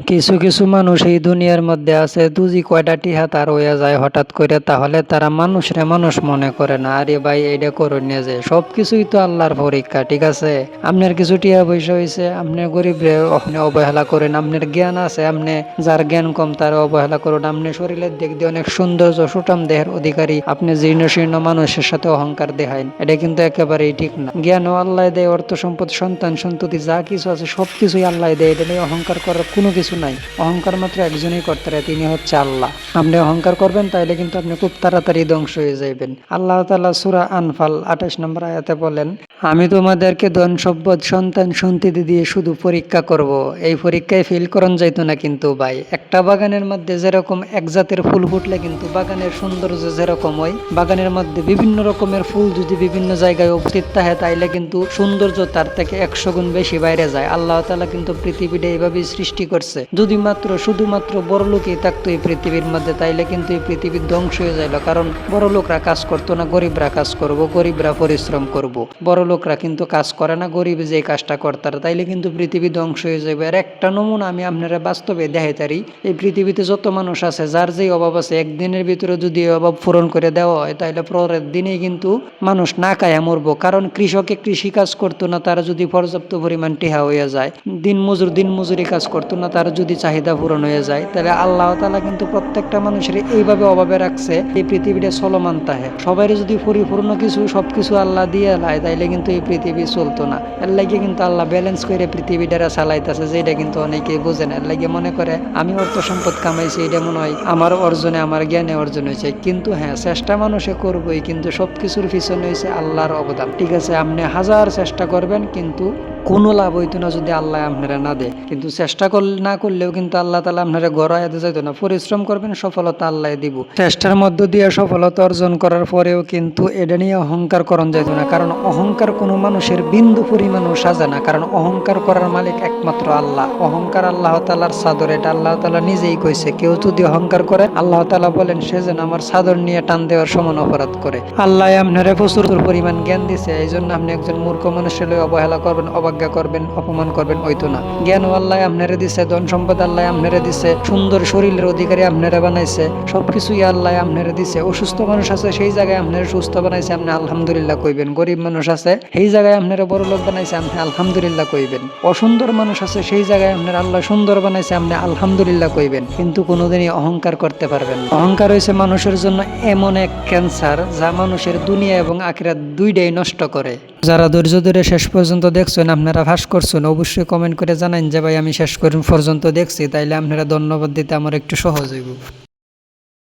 কিছু কিছু মানুষ এই দুনিয়ার মধ্যে আছে, দুজি কয়টা টিহা তার হইয়া যায় হঠাৎ করে, তাহলে তারা মানুষরে মানুষ মনে করে না। আরে ভাই এইটা করুন নিয়ে যে সবকিছুই তো আল্লাহর পরীক্ষা, ঠিক আছে? আপনার কিছু টিহা পয়সা হয়েছে, আপনি গরিব রে আপনি অবহেলা করেন। আপনার জ্ঞান আছে, আপনি যার জ্ঞান কম তার অবহেলা করুন। আপনি শরীরের দিক দিয়ে অনেক সৌন্দর্য সুঠাম দেহের অধিকারী, আপনি জীর্ণ শীর্ণ মানুষের সাথে অহংকার দেখাইন, এটা কিন্তু একেবারেই ঠিক না। জ্ঞানও আল্লাহ দেয়, অর্থ সম্পদ সন্তান সন্ততি যা কিছু আছে সবকিছুই আল্লাহ দেয়, এটা নিয়ে অহংকার করার কোনো কিছু নাই। অহংকার মাত্র একজনই করতে পারে, তিনি হচ্ছে আল্লাহ। আপনি অহংকার করবেন তাইলে কিন্তু আপনি খুব তাড়াতাড়ি ধ্বংস হয়ে যাবেন। আল্লাহ তাআলা সূরা আনফাল 28 নম্বর আয়াতে বলেন, আমি তোমাদেরকে ধন সম্পদ সন্তান সন্ততি দিয়ে শুধু পরীক্ষা করব। এই পরীক্ষায় ফেল করন যাইতো না কিন্তু ভাই। একটা বাগানের মধ্যে যেরকম এক জাতের ফুল ফুটলে কিন্তু বাগানের সৌন্দর্য যেরকম হয়, বাগানের মধ্যে বিভিন্ন রকমের ফুল যদি বিভিন্ন জায়গায় উপস্থিত থাকে তাইলে কিন্তু সৌন্দর্য তার থেকে 100 গুণ বেশি বাইরে যায়। আল্লাহ তাআলা কিন্তু পৃথিবীটা এইভাবেই সৃষ্টি করছে। যদি মাত্র শুধুমাত্র বড় লোকই থাকতো এই পৃথিবীর মধ্যে তাইলে কিন্তু এই পৃথিবীর ধ্বংস হয়ে যাইল। কারণ বড় লোকরা কাজ করতো না, গরিবরা কাজ করব, গরিবরা পরিশ্রম করব। বড় লোকরা কিন্তু কাজ করে না, গরিব যে কাজটা করতার, তাইলে কিন্তু পৃথিবী ধ্বংস হয়ে যাবে। আর একটা নমুনা আমি আপনারা বাস্তবে দেখাইতারি, এই পৃথিবীতে যত মানুষ আছে যার যেই অভাব আছে একদিনের ভিতরে যদি এই অভাব পূরণ করে দেওয়া হয় তাহলে পরের দিনেই কিন্তু মানুষ না খায়া মরবো। কারণ কৃষকে কৃষি কাজ করতো না, তারা যদি পর্যাপ্ত পরিমাণ টেহা হয়ে যায়, দিন মজুরি কাজ করতো না, তার যদি চাহিদা পূরণ হয়ে যায়, তাহলে আল্লাহ তাআলা কিন্তু প্রত্যেকটা মানুষের এইভাবে অভাবে রাখছে এই পৃথিবীটা চলমান তাহে। সবাই যদি পরিপূর্ণ কিছু সবকিছু আল্লাহ দিয়ে লায় তাইলে কিন্তু এই পৃথিবী চলতো না। এর লাগে কিন্তু আল্লাহ ব্যালেন্স করে পৃথিবীটা চালাইতেছে, যেটা কিন্তু অনেকেই বোঝে না। এর লাগে মনে করে আমি অর্থ সম্পদ কামাইছি, এটা মনে হয় আমার অর্জনে আমার জ্ঞানে অর্জন হয়েছে। কিন্তু হ্যাঁ, চেষ্টা মানুষে করবোই, কিন্তু সবকিছুর পিছনে হয়েছে আল্লাহর অবদান। ঠিক আছে, আপনি হাজার চেষ্টা করবেন কিন্তু কোনো লাভ হইতো না যদি আল্লাহ আপনারা না দেয়। কিন্তু চেষ্টা না করলেও কিন্তু আল্লাহ তাআলা আপনারা গড়াইতে যাইতো না। পরিশ্রম করবেন, সফলতা আল্লাহ দিব। চেষ্টার মধ্য দিয়ে সফলতা অর্জন করার পরেও কিন্তু এটা নিয়ে অহংকার করণ যাইতো না। কারণ অহংকার কোনো মানুষের বিন্দু পরিমাণও সাজে না। কারণ অহংকার করার মালিক একমাত্র আল্লাহ। অহংকার আল্লাহ তাআলার চাদর, এটা আল্লাহ তাআলা নিজেই কইছে। কেউ যদি অহংকার করে আল্লাহ তাআলা বলেন সে যেন আমার চাদর নিয়ে টান দেওয়ার সমান অপরাধ করে। আল্লাহ আপনারা প্রচুর পরিমাণ জ্ঞান দিছে, এই জন্য আপনি একজন মূর্খ মানুষের অবহেলা করবেন, অবজ্ঞা করবেন, অপমান করবেন, হইতো না। জ্ঞান আল্লাহ আপনারা দিছে, ধন সম্পদ আল্লাহ আপনারা দিছে, সুন্দর শরীরের অধিকারী আপনারা বানাইছে, সবকিছুই আল্লাহ আপনারা দিছে। অসুস্থ মানুষ আছে সেই জায়গায় আপনারা সুস্থ বানাইছে, আপনি আলহামদুলিল্লাহ কইবেন। গরিব মানুষ আছে সেই জায়গায় আপনারা বড় লোক বানাইছে, আপনি আলহামদুলিল্লাহ কইবেন। অসুন্দর মানুষ আছে সেই জায়গায় আপনারা আল্লাহ সুন্দর বানাইছে, আপনি আলহামদুলিল্লাহ কইবেন। কিন্তু কোনোদিনই অহংকার করতে পারবেন না। অহংকার হয়েছে মানুষের জন্য এমন এক ক্যান্সার যা মানুষের দুনিয়া এবং আখিরাত দুইটাই নষ্ট করে। যারা ধৈর্য ধরে শেষ পর্যন্ত দেখছেন, আপনারা ভাস করছেন, অবশ্যই কমেন্ট করে জানান যে ভাই আমি শেষ পর্যন্ত দেখছি, তাইলে আপনারা ধন্যবাদ দিতে আমার একটু সহজ হইব।